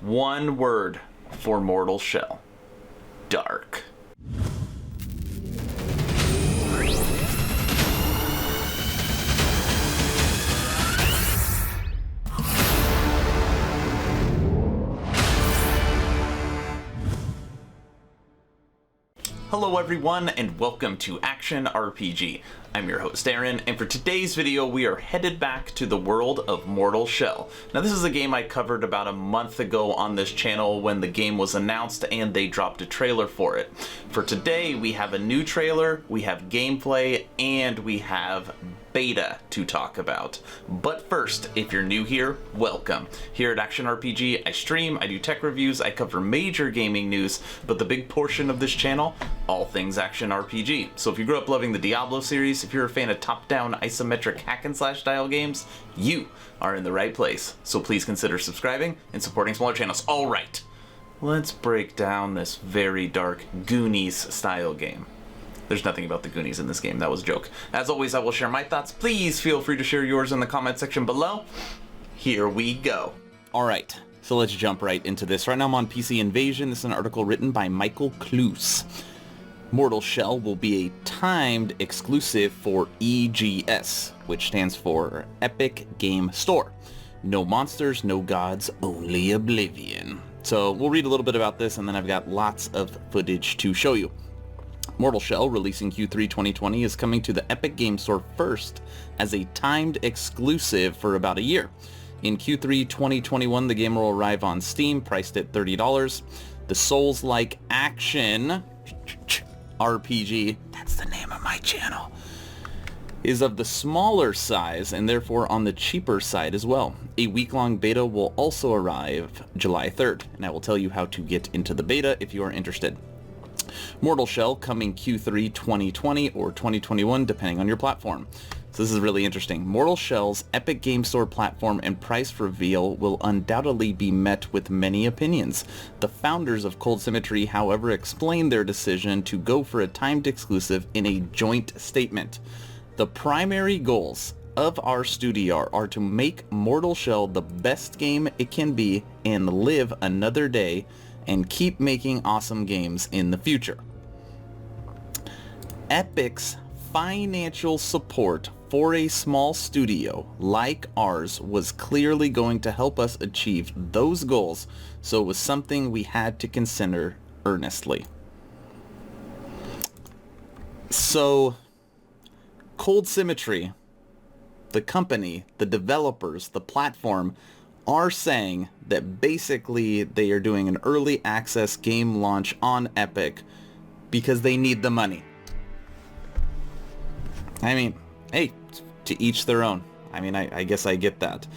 One word for Mortal Shell. Dark. Hello everyone, and welcome to Action RPG. I'm your host Aaron, and for today's video we are headed back to the world of Mortal Shell. Now this is a game I covered about a month ago on this channel when the game was announced and they dropped a trailer for it. For today we have a new trailer, we have gameplay, and we have beta to talk about. But first, if you're new here, welcome. Here at Action RPG, I stream, I do tech reviews, I cover major gaming news, but the big portion of this channel, all things Action RPG. So if you grew up loving the Diablo series, if you're a fan of top-down isometric hack and slash style games, you are in the right place. So please consider subscribing and supporting smaller channels. All right, let's break down this very dark Goonies style game. There's nothing about the Goonies in this game, that was a joke. As always, I will share my thoughts. Please feel free to share yours in the comment section below. Here we go. Alright, so let's jump right into this. Right now I'm on PC Invasion. This is an article written by Michael Kloos. Mortal Shell will be a timed exclusive for EGS, which stands for Epic Game Store. No monsters, no gods, only oblivion. So we'll read a little bit about this, and then I've got lots of footage to show you. Mortal Shell, releasing Q3 2020, is coming to the Epic Game Store first as a timed exclusive for about a year. In Q3 2021, the game will arrive on Steam, priced at $30. The Souls-like action RPG, that's the name of my channel, is of the smaller size and therefore on the cheaper side as well. A week-long beta will also arrive July 3rd, and I will tell you how to get into the beta if you are interested. Mortal Shell coming Q3 2020 or 2021 depending on your platform. So this is really interesting. Mortal Shell's Epic Game Store platform and price reveal will undoubtedly be met with many opinions. The founders of Cold Symmetry, however, explained their decision to go for a timed exclusive in a joint statement. The primary goals of our studio are to make Mortal Shell the best game it can be and live another day and keep making awesome games in the future. Epic's financial support for a small studio like ours was clearly going to help us achieve those goals, so it was something we had to consider earnestly. So, Cold Symmetry, the company, the developers, the platform, are saying that basically they are doing an early access game launch on Epic because they need the money. I mean, hey, to each their own. I mean, I guess I get that.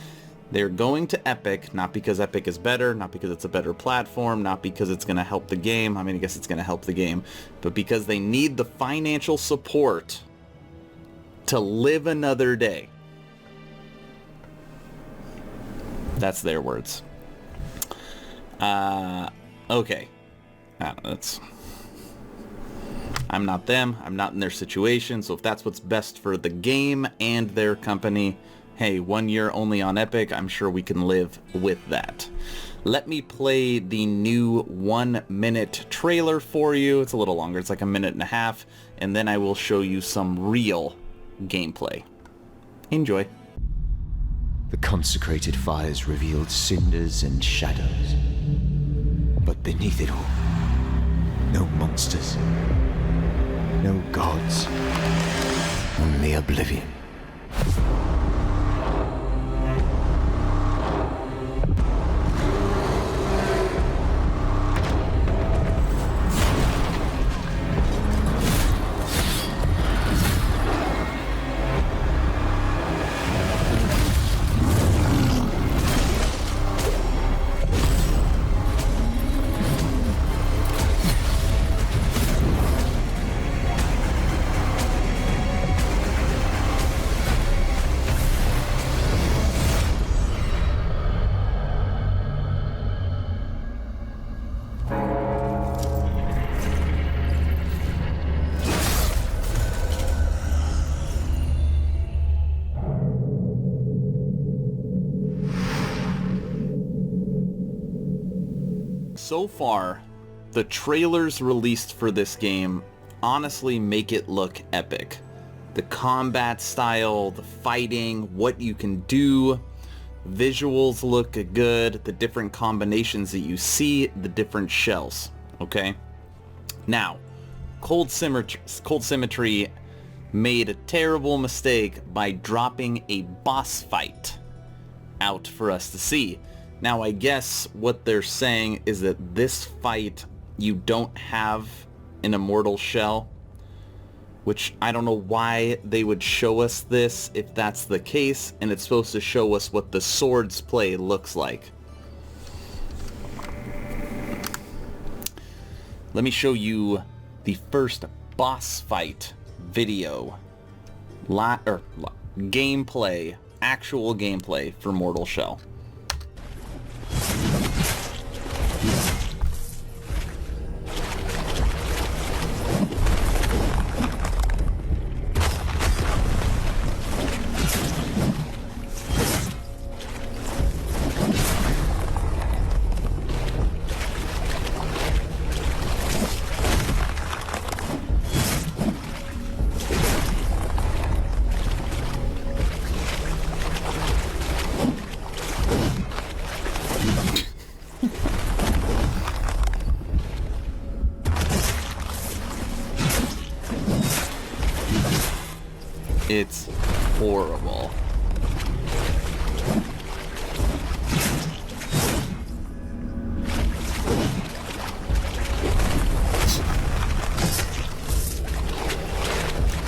They're going to Epic, not because Epic is better, not because it's a better platform, not because it's going to help the game. I mean, I guess it's going to help the game, but because they need the financial support to live another day. That's their words. Okay. I'm not them. I'm not in their situation. So if that's what's best for the game and their company, hey, 1 year only on Epic, I'm sure we can live with that. Let me play the new 1 minute trailer for you. It's a little longer. It's like a minute and a half. And then I will show you some real gameplay. Enjoy. The consecrated fires revealed cinders and shadows. But beneath it all, no monsters, no gods, only oblivion. So far, the trailers released for this game honestly make it look epic. The combat style, the fighting, what you can do, visuals look good, the different combinations that you see, the different shells, okay? Now, Cold Symmetry made a terrible mistake by dropping a boss fight out for us to see. Now, I guess what they're saying is that this fight you don't have an immortal shell, which I don't know why they would show us this if that's the case, and it's supposed to show us what the sword's play looks like. Let me show you the first boss fight video. Gameplay, actual gameplay for Mortal Shell. It's horrible.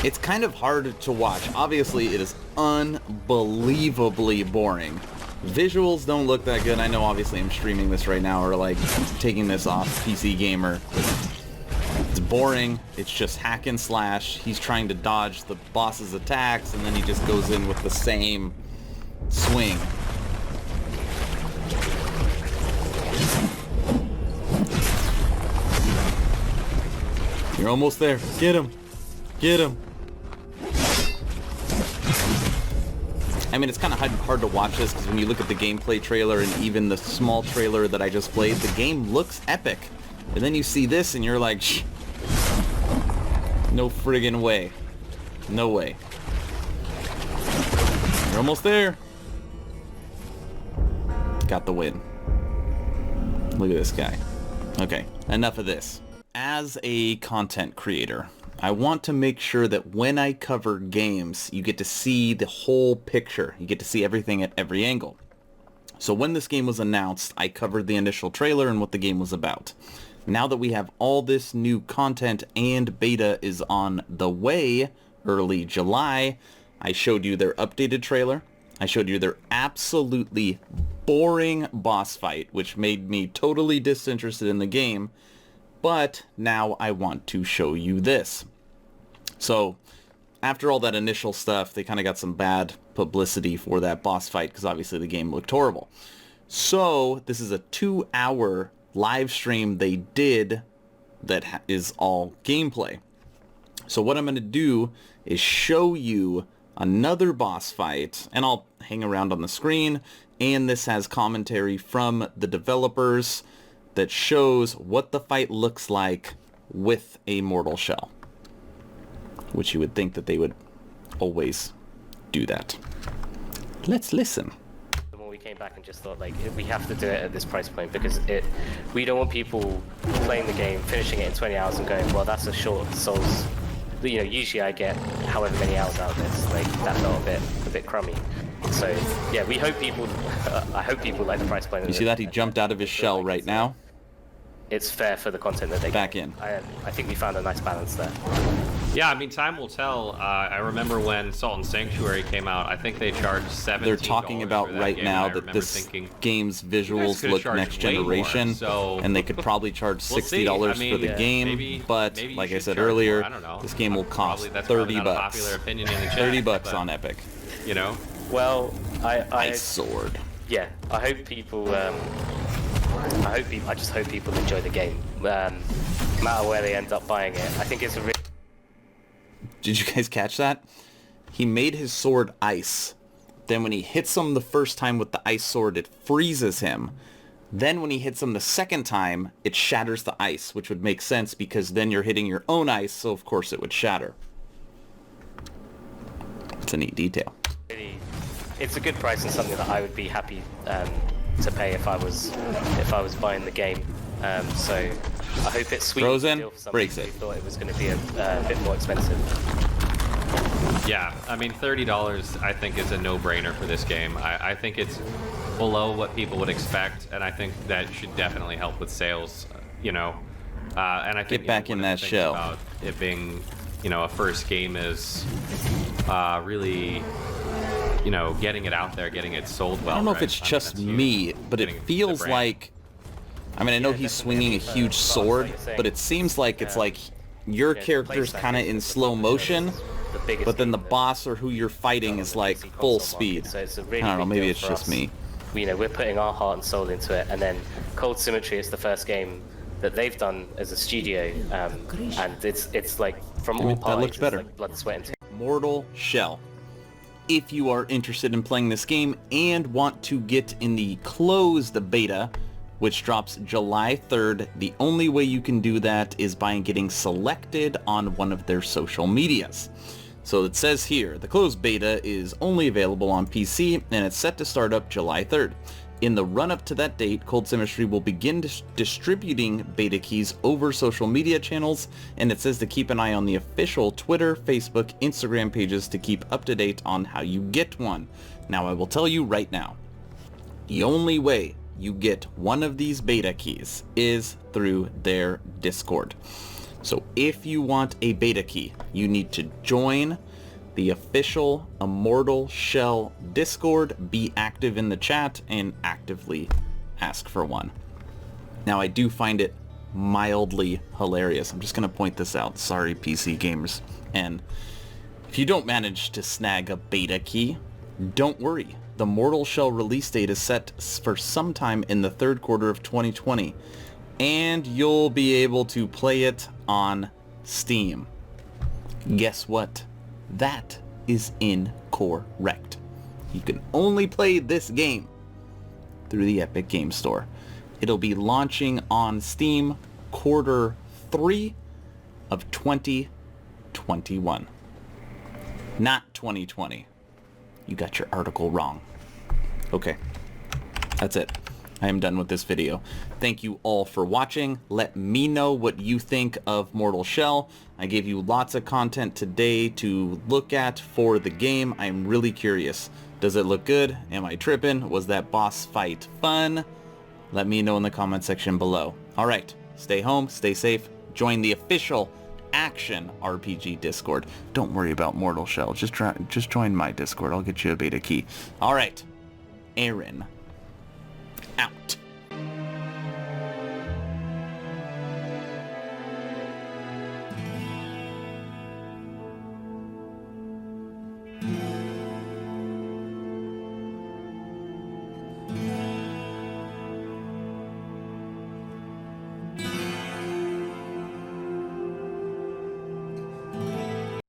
It's kind of hard to watch. Obviously, it is unbelievably boring. Visuals don't look that good. I know obviously I'm streaming this right now, or like taking this off PC Gamer. It's boring. It's just hack and slash. He's trying to dodge the boss's attacks, and then he just goes in with the same swing. You're almost there. Get him. Get him. I mean, it's kind of hard to watch this, because when you look at the gameplay trailer and even the small trailer that I just played, the game looks epic. And then you see this and you're like, shh. No friggin' way. No way. You're almost there. Got the win. Look at this guy. Okay, enough of this. As a content creator, I want to make sure that when I cover games, you get to see the whole picture. You get to see everything at every angle. So when this game was announced, I covered the initial trailer and what the game was about. Now that we have all this new content and beta is on the way, early July, I showed you their updated trailer. I showed you their absolutely boring boss fight, which made me totally disinterested in the game. But now I want to show you this. So, after all that initial stuff, they kind of got some bad publicity for that boss fight, because obviously the game looked horrible. So, this is a 2-hour live stream they did that is all gameplay. So what I'm going to do is show you another boss fight, and I'll hang around on the screen, and this has commentary from the developers that shows what the fight looks like with a mortal shell, which you would think that they would always do that. Let's listen. We came back and just thought, like, we have to do it at this price point, because we don't want people playing the game, finishing it in 20 hours and going, well, that's a short Souls. You know, usually I get however many hours out of this. Like, that felt a bit crummy. So yeah, we hope people I hope people like the price point. You see that? He jumped out of his shell right now. It's fair for the content that they back get. in. I think we found a nice balance there. Yeah, I mean, time will tell. I remember when Salt and Sanctuary came out, I think they charged $17. They're talking about right now that this game's visuals look next generation, and they could probably charge $60 for the game, but like I said earlier, this game will cost $30 bucks. 30 bucks on Epic. You know? Well, Ice Sword. Yeah, I hope people I just hope people enjoy the game, no matter where they end up buying it. I think it's a really... Did you guys catch that? He made his sword ice. Then when he hits him the first time with the ice sword, it freezes him. Then when he hits him the second time, it shatters the ice, which would make sense because then you're hitting your own ice, so of course it would shatter. It's a neat detail. Really, it's a good price and something that I would be happy to pay if I was buying the game. So I hope it's sweet. Frozen, deal for somebody breaks who it. thought it was going to be a bit more expensive. Yeah, I mean, $30 I think is a no-brainer for this game. I think it's below what people would expect, and I think that should definitely help with sales, you know. And I think Get back in that shell. About it being, you know, a first game is really, you know, getting it out there, getting it sold well. I don't know if right? it's I mean, just that's huge. me, but it Getting the feels brand. like... I mean, I know he's swinging a huge sword, but it seems like it's like your character's kind of in slow motion, but then the boss or who you're fighting is like full speed. So it's a I really don't know, big maybe deal it's for just us. me. You know, we're putting our heart and soul into it, and then Cold Symmetry is the first game that they've done as a studio, and it's like from all that parties, looks better. it's like blood, sweat, and tears. Mortal Shell. If you are interested in playing this game and want to get in the closed beta, which drops July 3rd, the only way you can do that is by getting selected on one of their social medias. So it says here, the closed beta is only available on PC and it's set to start up July 3rd. In the run-up to that date, Cold Symmetry will begin distributing beta keys over social media channels, and it says to keep an eye on the official Twitter, Facebook, Instagram pages to keep up to date on how you get one. Now I will tell you right now, the only way you get one of these beta keys is through their Discord. So if you want a beta key, you need to join the official Immortal Shell Discord, be active in the chat, and actively ask for one. Now I do find it mildly hilarious. I'm just going to point this out. Sorry, PC gamers. And if you don't manage to snag a beta key, don't worry. The Mortal Shell release date is set for sometime in the third quarter of 2020, and you'll be able to play it on Steam. Guess what? That is incorrect. You can only play this game through the Epic Game Store. It'll be launching on Steam quarter 3 of 2021. Not 2020. You got your article wrong. Okay, that's it. I am done with this video. Thank you all for watching. Let me know what you think of Mortal Shell. I gave you lots of content today to look at for the game. I'm really curious. Does it look good? Am I tripping? Was that boss fight fun? Let me know in the comment section below. Alright, stay home, stay safe, join the official Action RPG Discord. Don't worry about Mortal Shell. Just join my Discord. I'll get you a beta key. Alright, Aaron. Out.